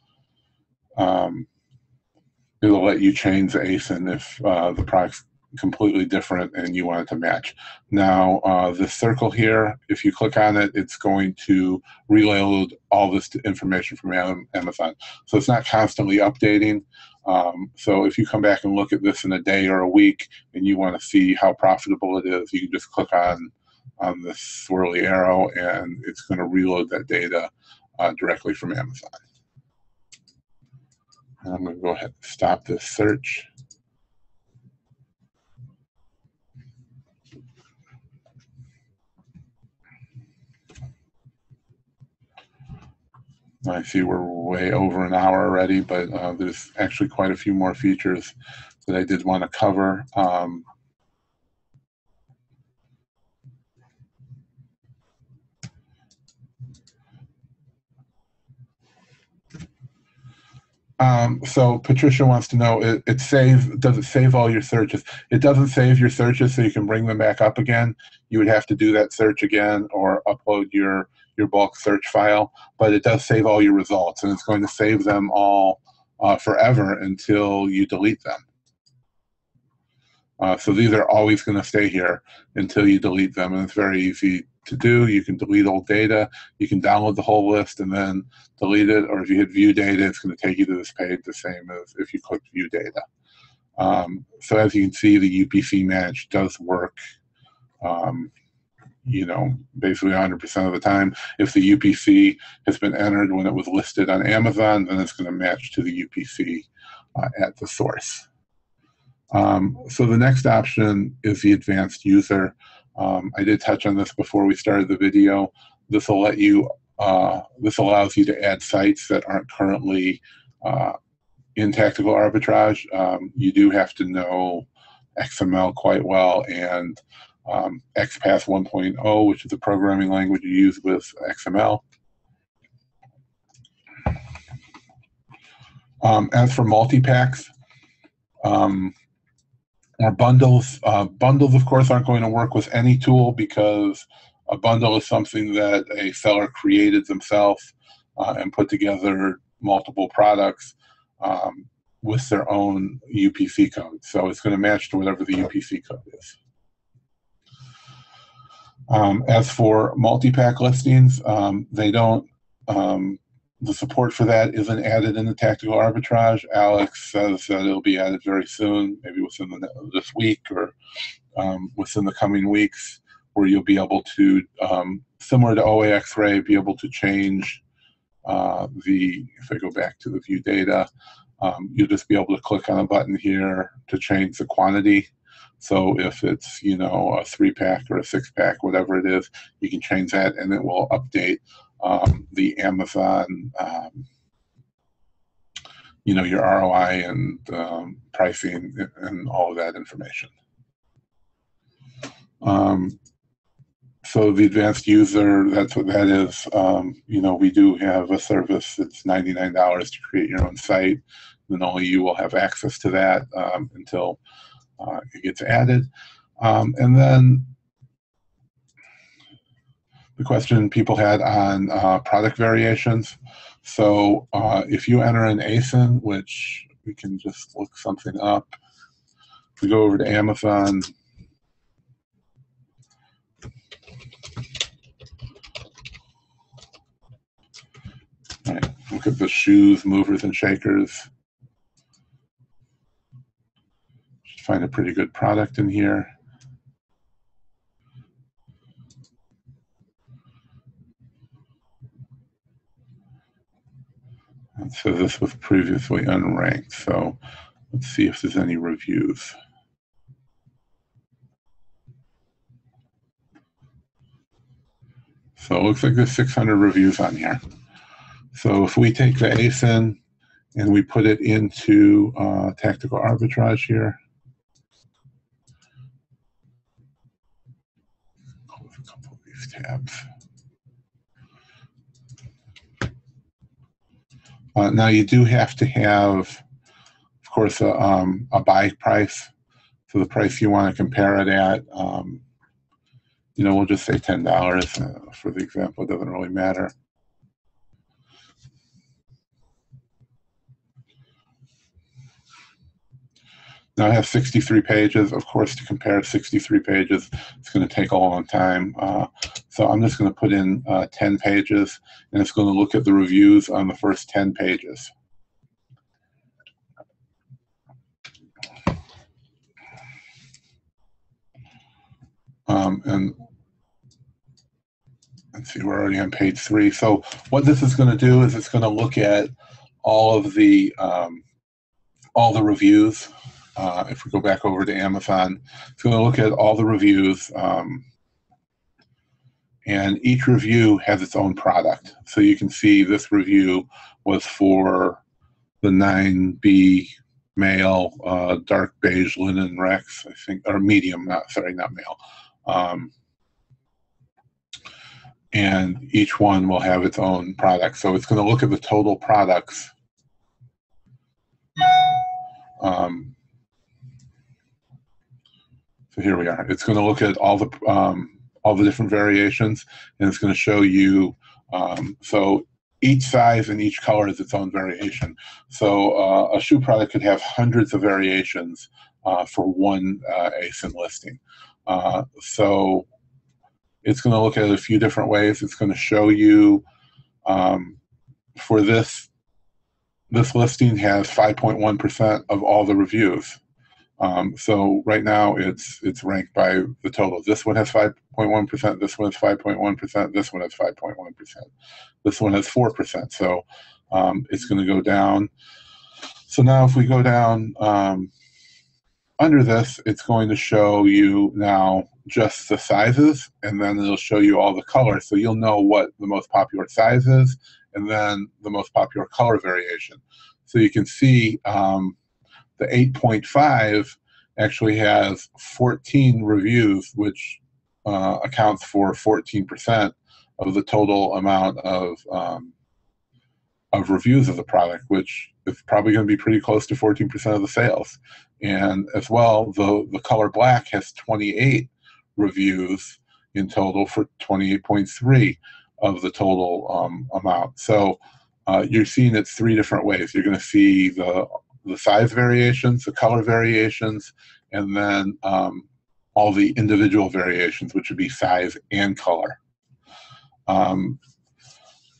let you change the ASIN if the product's completely different and you want it to match. Now, this circle here, if you click on it, it's going to reload all this information from Amazon. So it's not constantly updating. So if you come back and look at this in a day or a week and you want to see how profitable it is, you can just click on this swirly arrow, and it's going to reload that data directly from Amazon. And I'm going to go ahead and stop this search. I see we're way over an hour already, but there's actually quite a few more features that I did want to cover. So Patricia wants to know, does it save all your searches? It doesn't save your searches so you can bring them back up again. You would have to do that search again or upload your bulk search file, but it does save all your results, and it's going to save them all forever until you delete them. So these are always going to stay here until you delete them, and it's very easy to do. You can delete old data, you can download the whole list and then delete it, or if you hit view data, it's going to take you to this page the same as if you click view data. So as you can see, the UPC match does work, you know, basically 100% of the time. If the UPC has been entered when it was listed on Amazon, then it's going to match to the UPC at the source. So the next option is the advanced user. I did touch on this before we started the video. This will let you, this allows you to add sites that aren't currently in Tactical Arbitrage. You do have to know XML quite well, and XPath 1.0, which is the programming language you use with XML. As for multi-packs, or bundles, bundles of course aren't going to work with any tool, because a bundle is something that a seller created themselves and put together multiple products with their own UPC code. So it's going to match to whatever the UPC code is. As for multi-pack listings, they don't, the support for that isn't added in the Tactical Arbitrage. Alex says that it'll be added very soon, maybe within this week or within the coming weeks, where you'll be able to, similar to OA X-ray, be able to change if I go back to the view data, you'll just be able to click on a button here to change the quantity. So if it's, you know, a 3-pack or a 6-pack, whatever it is, you can change that, and it will update the Amazon, you know, your ROI and pricing and all of that information. So the advanced user, that's what that is. You know, we do have a service that's $99 to create your own site, and only you will have access to that until it gets added. And then the question people had on product variations. So if you enter an ASIN, which we can just look something up, we go over to Amazon. All right, look at the shoes, movers, and shakers. Should find a pretty good product in here. And so this was previously unranked. So let's see if there's any reviews. So it looks like there's 600 reviews on here. So if we take the ASIN and we put it into Tactical Arbitrage here, close a couple of these tabs. Now you do have to have, of course, a buy price. So the price you want to compare it at, you know, we'll just say $10 for the example. It doesn't really matter. Now I have 63 pages. Of course, to compare 63 pages, it's going to take a long time. So I'm just going to put in 10 pages, and it's going to look at the reviews on the first 10 pages. And let's see, we're already on page 3. So what this is going to do is it's going to look at all of the reviews. If we go back over to Amazon, it's going to look at all the reviews, and each review has its own product. So you can see this review was for the 9B male dark beige linen Rex, I think, or medium, not male. And each one will have its own product. So it's going to look at the total products. So here we are. It's going to look at all the different variations, and it's going to show you. So each size and each color is its own variation. So a shoe product could have hundreds of variations for one ASIN listing. So it's going to look at it a few different ways. It's going to show you for this listing has 5.1% of all the reviews. So right now it's ranked by the total. This one has 5.1%, this one has 5.1%, this one has 5.1%, this one has 4%. So it's going to go down. So now if we go down under this, it's going to show you now just the sizes, and then it'll show you all the colors. So you'll know what the most popular size is, and then the most popular color variation. So you can see the 8.5 actually has 14 reviews, which accounts for 14% of the total amount of reviews of the product, which is probably going to be pretty close to 14% of the sales. And as well, the color black has 28 reviews in total for 28.3 of the total amount. So you're seeing it 3 different ways. You're going to see the size variations, the color variations, and then all the individual variations, which would be size and color.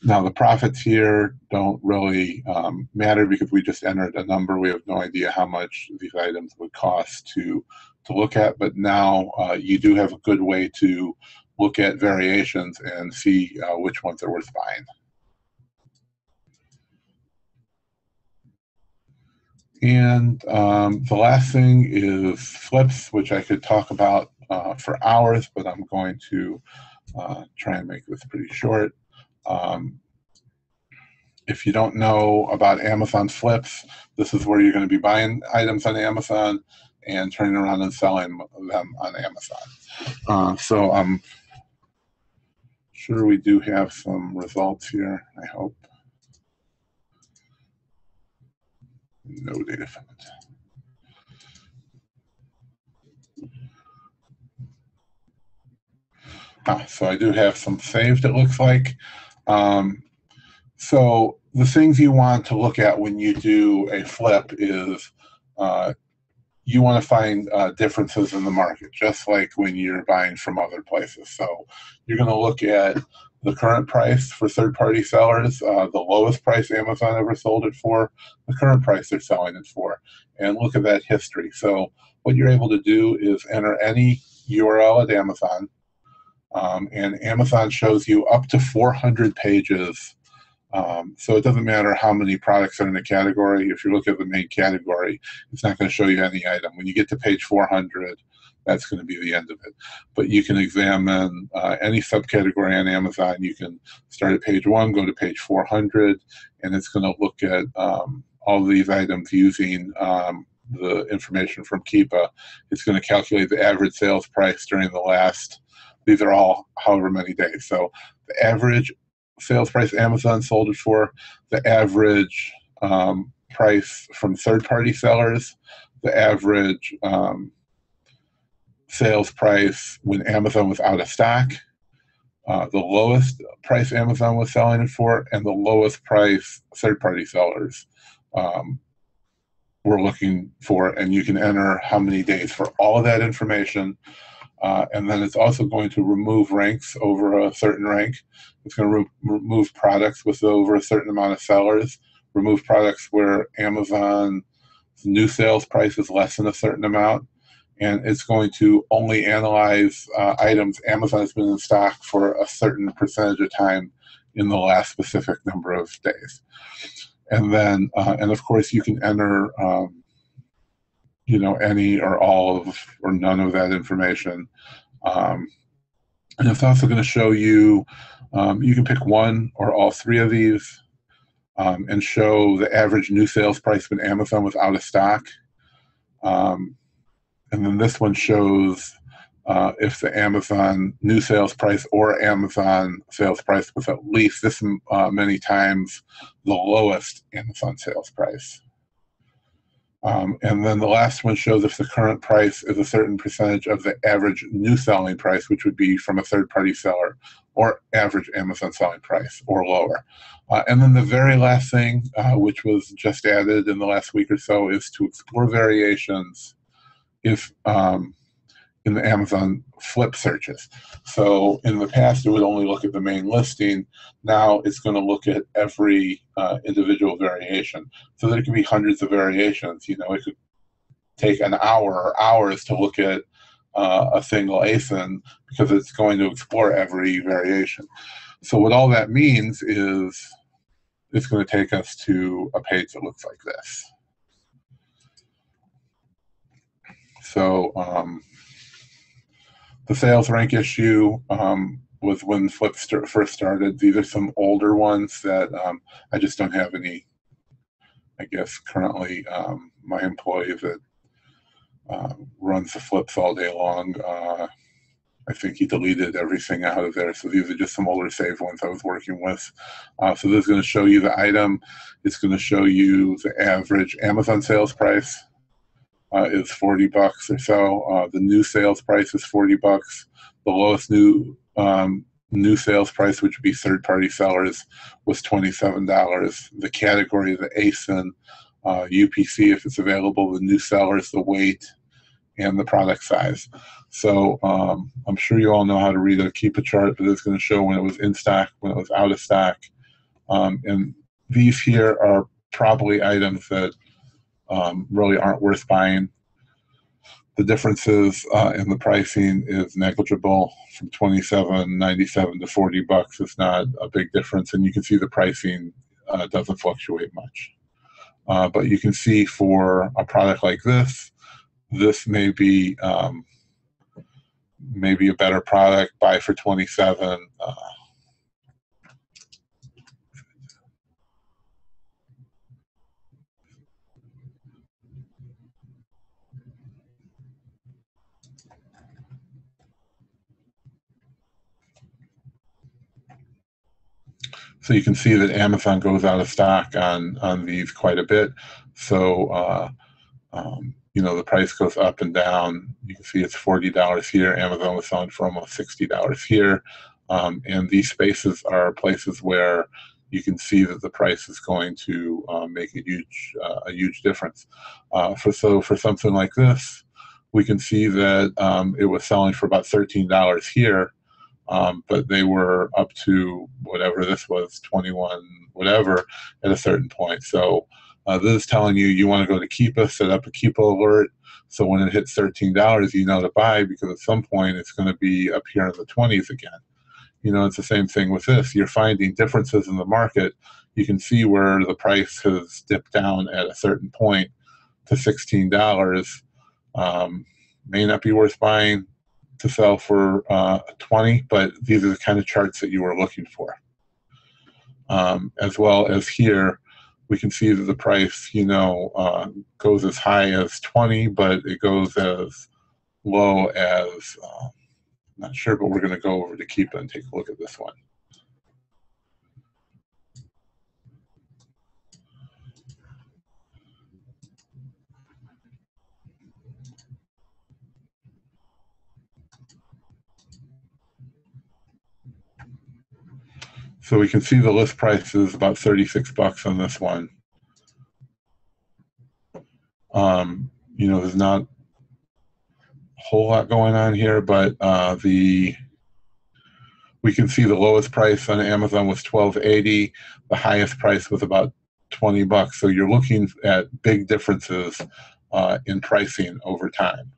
Now, the profits here don't really matter because we just entered a number. We have no idea how much these items would cost to look at, but now you do have a good way to look at variations and see which ones are worth buying. And the last thing is flips, which I could talk about for hours, but I'm going to try and make this pretty short. If you don't know about Amazon flips, this is where you're going to be buying items on Amazon and turning around and selling them on Amazon. So I'm sure we do have some results here, I hope. No data found. So I do have some saved, it looks like. So the things you want to look at when you do a flip is you want to find differences in the market, just like when you're buying from other places. So you're going to look at the current price for third-party sellers, the lowest price Amazon ever sold it for, the current price they're selling it for, and look at that history. So what you're able to do is enter any URL at Amazon, and Amazon shows you up to 400 pages. So it doesn't matter how many products are in a category. If you look at the main category, it's not going to show you any item. When you get to page 400, that's going to be the end of it. But you can examine any subcategory on Amazon. You can start at page 1, go to page 400, and it's going to look at all these items using the information from Keepa. It's going to calculate the average sales price during the last, these are all however many days. So the average sales price Amazon sold it for, the average price from third-party sellers, the average sales price when Amazon was out of stock, the lowest price Amazon was selling it for, and the lowest price third-party sellers were looking for. And you can enter how many days for all of that information. And then it's also going to remove ranks over a certain rank. It's going to remove products with over a certain amount of sellers, remove products where Amazon's new sales price is less than a certain amount, and it's going to only analyze items Amazon has been in stock for a certain percentage of time in the last specific number of days. And then, and of course, you can enter you know, any or all of or none of that information. And it's also going to show you, you can pick one or all 3 of these and show the average new sales price when Amazon was out of stock. And then this one shows if the Amazon new sales price or Amazon sales price was at least this many times the lowest Amazon sales price. And then the last one shows if the current price is a certain percentage of the average new selling price, which would be from a third-party seller, or average Amazon selling price, or lower. And then the very last thing, which was just added in the last week or so, is to explore variations if in the Amazon flip searches. So in the past, it would only look at the main listing. Now it's going to look at every individual variation. So there can be hundreds of variations. You know, it could take an hour or hours to look at a single ASIN because it's going to explore every variation. So what all that means is it's going to take us to a page that looks like this. So the sales rank issue was when Flip first started. These are some older ones that I just don't have any, I guess, currently. My employee that runs the Flips all day long, I think he deleted everything out of there. So these are just some older saved ones I was working with. So this is going to show you the item. It's going to show you the average Amazon sales price is $40 or so. The new sales price is $40. The lowest new sales price, which would be third-party sellers, was $27. The category, the ASIN, UPC, if it's available, the new sellers, the weight, and the product size. So I'm sure you all know how to read a Keepa chart, but it's going to show when it was in stock, when it was out of stock. And these here are probably items that really aren't worth buying. The differences in the pricing is negligible. From $27.97 to $40 is not a big difference, and you can see the pricing doesn't fluctuate much. But you can see for a product like this may be maybe a better product. Buy for $27. So you can see that Amazon goes out of stock on these quite a bit. So you know, the price goes up and down. You can see it's $40 here. Amazon was selling for almost $60 here. And these spaces are places where you can see that the price is going to make a huge difference. So for something like this, we can see that it was selling for about $13 here, but they were up to whatever this was, 21 whatever, at a certain point. So this is telling you you want to go to Keepa, set up a Keepa alert, so when it hits $13, you know to buy, because at some point it's going to be up here in the 20s again. You know, it's the same thing with this. You're finding differences in the market. You can see where the price has dipped down at a certain point to $16. May not be worth buying to sell for 20, but these are the kind of charts that you were looking for. As well as here, we can see that the price, you know, goes as high as 20, but it goes as low as, not sure, but we're going to go over to Keepa and take a look at this one. So we can see the list price is about $36 on this one. You know, there's not a whole lot going on here, but we can see the lowest price on Amazon was $12.80. The highest price was about $20. So you're looking at big differences in pricing over time.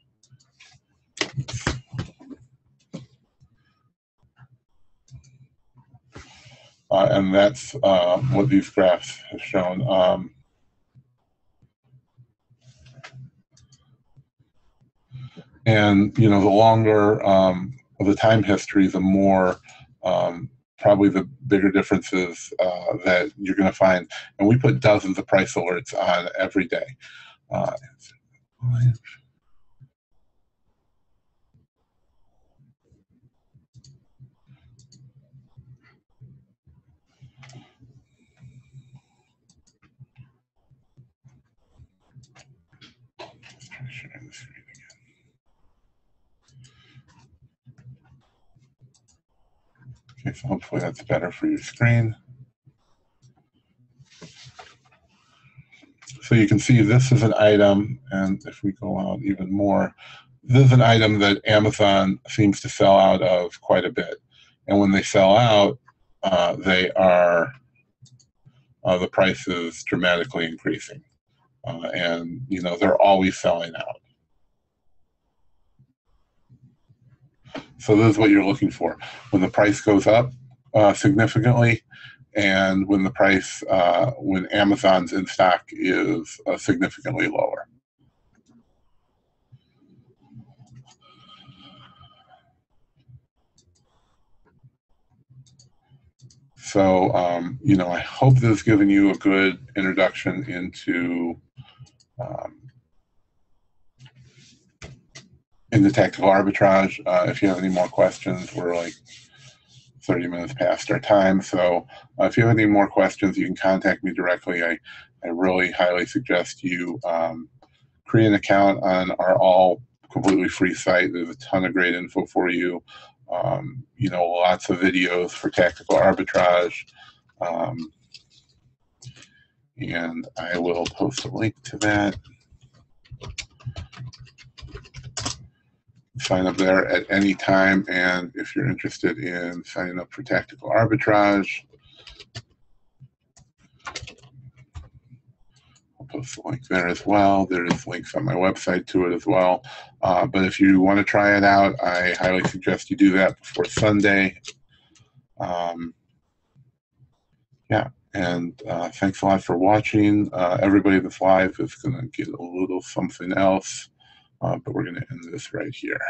And that's what these graphs have shown. And, you know, the longer the time history, the more probably the bigger differences that you're going to find. And we put dozens of price alerts on every day. Sharing the screen again. Okay, so hopefully that's better for your screen. So you can see this is an item, and if we go out even more, this is an item that Amazon seems to sell out of quite a bit. And when they sell out, they are, the price is dramatically increasing. And, you know, they're always selling out. So this is what you're looking for. When the price goes up significantly, and when the price, when Amazon's in stock is significantly lower. You know, I hope this has given you a good introduction into tactical arbitrage. If you have any more questions, we're like 30 minutes past our time. So if you have any more questions, you can contact me directly. I really highly suggest you create an account on our all completely free site. There's a ton of great info for you. You know, lots of videos for tactical arbitrage. And I will post a link to that. Sign up there at any time, and if you're interested in signing up for tactical arbitrage, I'll post the link there as well. There's links on my website to it as well. But if you want to try it out, I highly suggest you do that before Sunday. Yeah, and thanks a lot for watching. Everybody that's live is going to get a little something else, but we're going to end this right here.